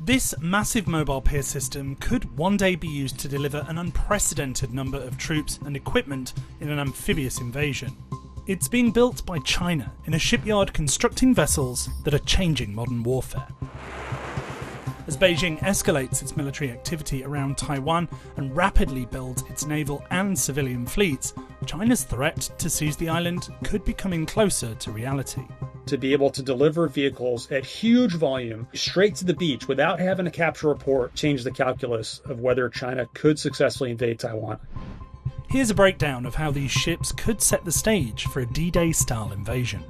This massive mobile pier system could one day be used to deliver an unprecedented number of troops and equipment in an amphibious invasion. It's being built by China in a shipyard constructing vessels that are changing modern warfare. As Beijing escalates its military activity around Taiwan and rapidly builds its naval and civilian fleets, China's threat to seize the island could be coming closer to reality. To be able to deliver vehicles at huge volume straight to the beach without having to capture a port changed the calculus of whether China could successfully invade Taiwan. Here's a breakdown of how these ships could set the stage for a D-Day style invasion.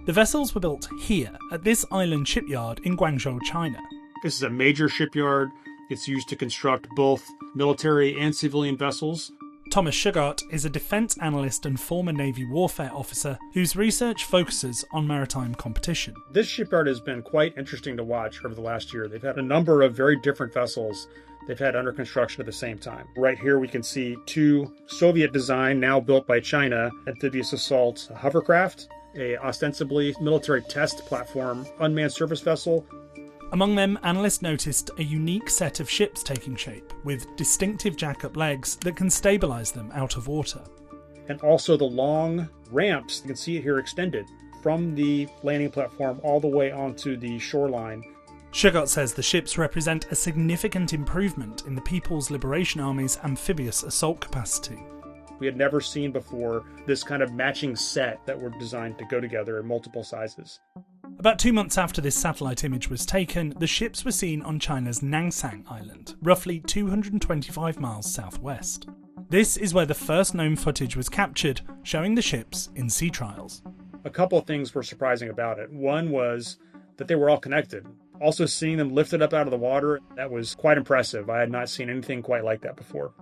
The vessels were built here, at this island shipyard in Guangzhou, China. This is a major shipyard. It's used to construct both military and civilian vessels. Thomas Shugart is a defence analyst and former Navy warfare officer whose research focuses on maritime competition. This shipyard has been quite interesting to watch over the last year. They've had a number of very different vessels they've had under construction at the same time. Right here we can see two Soviet design, now built by China, amphibious assault hovercraft, a ostensibly military test platform unmanned surface vessel. Among them, analysts noticed a unique set of ships taking shape, with distinctive jack-up legs that can stabilise them out of water. And also the long ramps, you can see it here extended, from the landing platform all the way onto the shoreline. Shugart says the ships represent a significant improvement in the People's Liberation Army's amphibious assault capacity. We had never seen before this kind of matching set that were designed to go together in multiple sizes. About 2 months after this satellite image was taken, the ships were seen on China's Nanshan Island, roughly 225 miles southwest. This is where the first known footage was captured, showing the ships in sea trials. A couple of things were surprising about it. One was that they were all connected. Also seeing them lifted up out of the water, that was quite impressive. I had not seen anything quite like that before.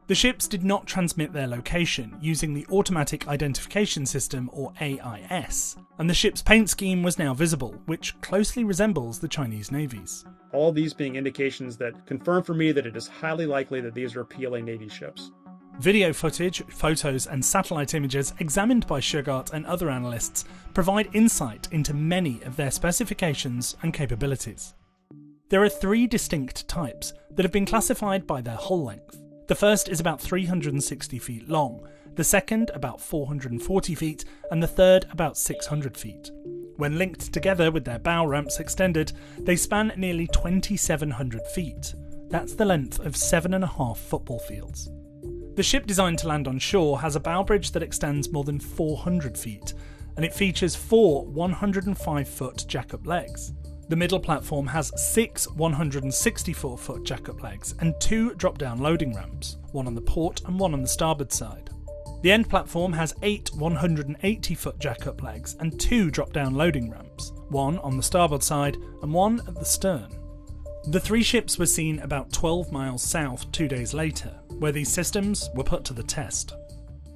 The ships did not transmit their location using the Automatic Identification System, or AIS, and the ship's paint scheme was now visible, which closely resembles the Chinese Navy's. All these being indications that confirm for me that it is highly likely that these are PLA Navy ships. Video footage, photos and satellite images examined by Shugart and other analysts provide insight into many of their specifications and capabilities. There are 3 distinct types that have been classified by their hull length. The first is about 360 feet long, the second about 440 feet, and the third about 600 feet. When linked together with their bow ramps extended, they span nearly 2,700 feet. That's the length of 7.5 football fields. The ship designed to land on shore has a bow bridge that extends more than 400 feet, and it features 4 105-foot jack-up legs. The middle platform has 6 164-foot jack-up legs and 2 drop-down loading ramps, one on the port and one on the starboard side. The end platform has 8 180-foot jack-up legs and 2 drop-down loading ramps, one on the starboard side and one at the stern. The 3 ships were seen about 12 miles south 2 days later, where these systems were put to the test.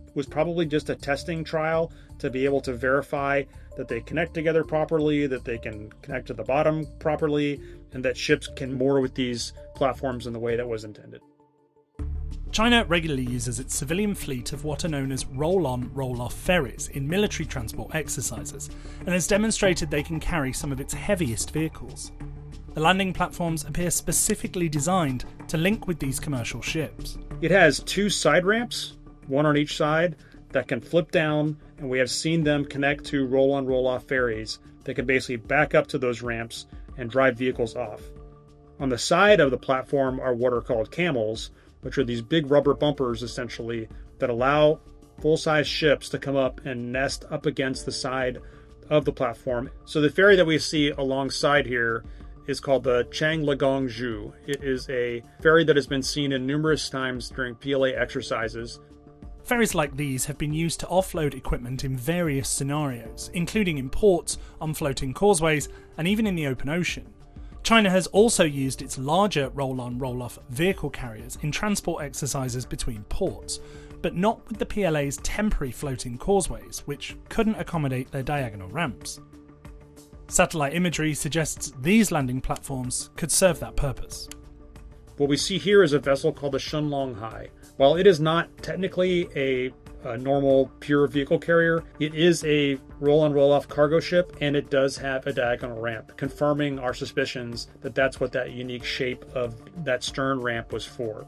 It was probably just a testing trial to be able to verify that they connect together properly, that they can connect to the bottom properly, and that ships can moor with these platforms in the way that was intended. China regularly uses its civilian fleet of what are known as roll-on, roll-off ferries in military transport exercises, and has demonstrated they can carry some of its heaviest vehicles. The landing platforms appear specifically designed to link with these commercial ships. It has 2 side ramps, one on each side, that can flip down, and we have seen them connect to roll-on, roll-off ferries that can basically back up to those ramps and drive vehicles off. On the side of the platform are what are called camels, which are these big rubber bumpers, essentially, that allow full-size ships to come up and nest up against the side of the platform. So the ferry that we see alongside here is called the Changlagongzhu. It is a ferry that has been seen in numerous times during PLA exercises. Ferries like these have been used to offload equipment in various scenarios, including in ports, on floating causeways, and even in the open ocean. China has also used its larger roll-on, roll-off vehicle carriers in transport exercises between ports, but not with the PLA's temporary floating causeways, which couldn't accommodate their diagonal ramps. Satellite imagery suggests these landing platforms could serve that purpose. What we see here is a vessel called the Shunlong Hai. While it is not technically a a normal pure vehicle carrier. It is a roll-on roll-off cargo ship, and it does have a diagonal ramp, confirming our suspicions that that's what that unique shape of that stern ramp was for.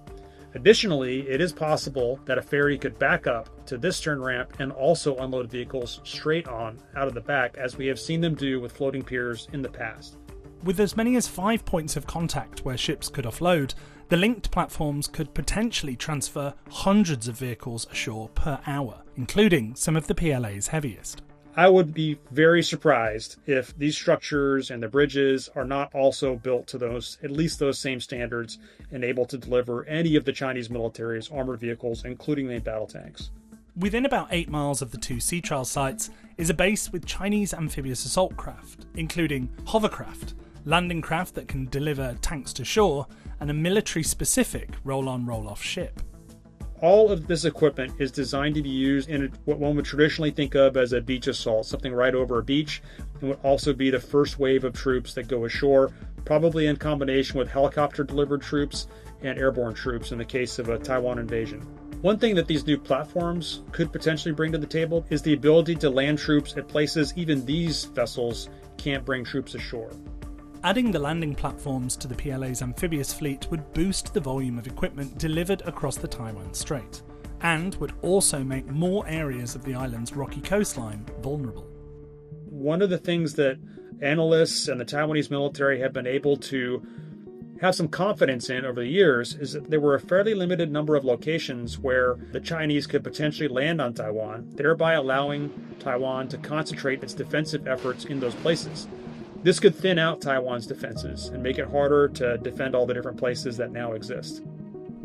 Additionally, it is possible that a ferry could back up to this stern ramp and also unload vehicles straight on out of the back, as we have seen them do with floating piers in the past. With as many as 5 points of contact where ships could offload, the linked platforms could potentially transfer hundreds of vehicles ashore per hour, including some of the PLA's heaviest. I would be very surprised if these structures and the bridges are not also built to those, at least those same standards, and able to deliver any of the Chinese military's armored vehicles, including main battle tanks. Within about 8 miles of the 2 sea trial sites is a base with Chinese amphibious assault craft, including hovercraft, landing craft that can deliver tanks to shore, and a military-specific roll-on roll-off ship. All of this equipment is designed to be used in what one would traditionally think of as a beach assault, something right over a beach, and would also be the first wave of troops that go ashore, probably in combination with helicopter-delivered troops and airborne troops in the case of a Taiwan invasion. One thing that these new platforms could potentially bring to the table is the ability to land troops at places even these vessels can't bring troops ashore. Adding the landing platforms to the PLA's amphibious fleet would boost the volume of equipment delivered across the Taiwan Strait, and would also make more areas of the island's rocky coastline vulnerable. One of the things that analysts and the Taiwanese military have been able to have some confidence in over the years is that there were a fairly limited number of locations where the Chinese could potentially land on Taiwan, thereby allowing Taiwan to concentrate its defensive efforts in those places. This could thin out Taiwan's defenses and make it harder to defend all the different places that now exist.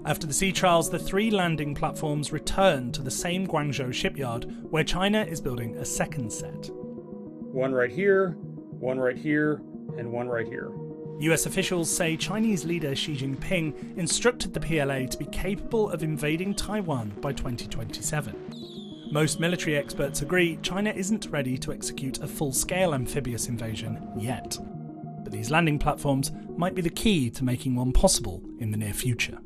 After the sea trials, the 3 landing platforms returned to the same Guangzhou shipyard, where China is building a second set. One right here, one right here, and one right here. US officials say Chinese leader Xi Jinping instructed the PLA to be capable of invading Taiwan by 2027. Most military experts agree China isn't ready to execute a full-scale amphibious invasion yet. But these landing platforms might be the key to making one possible in the near future.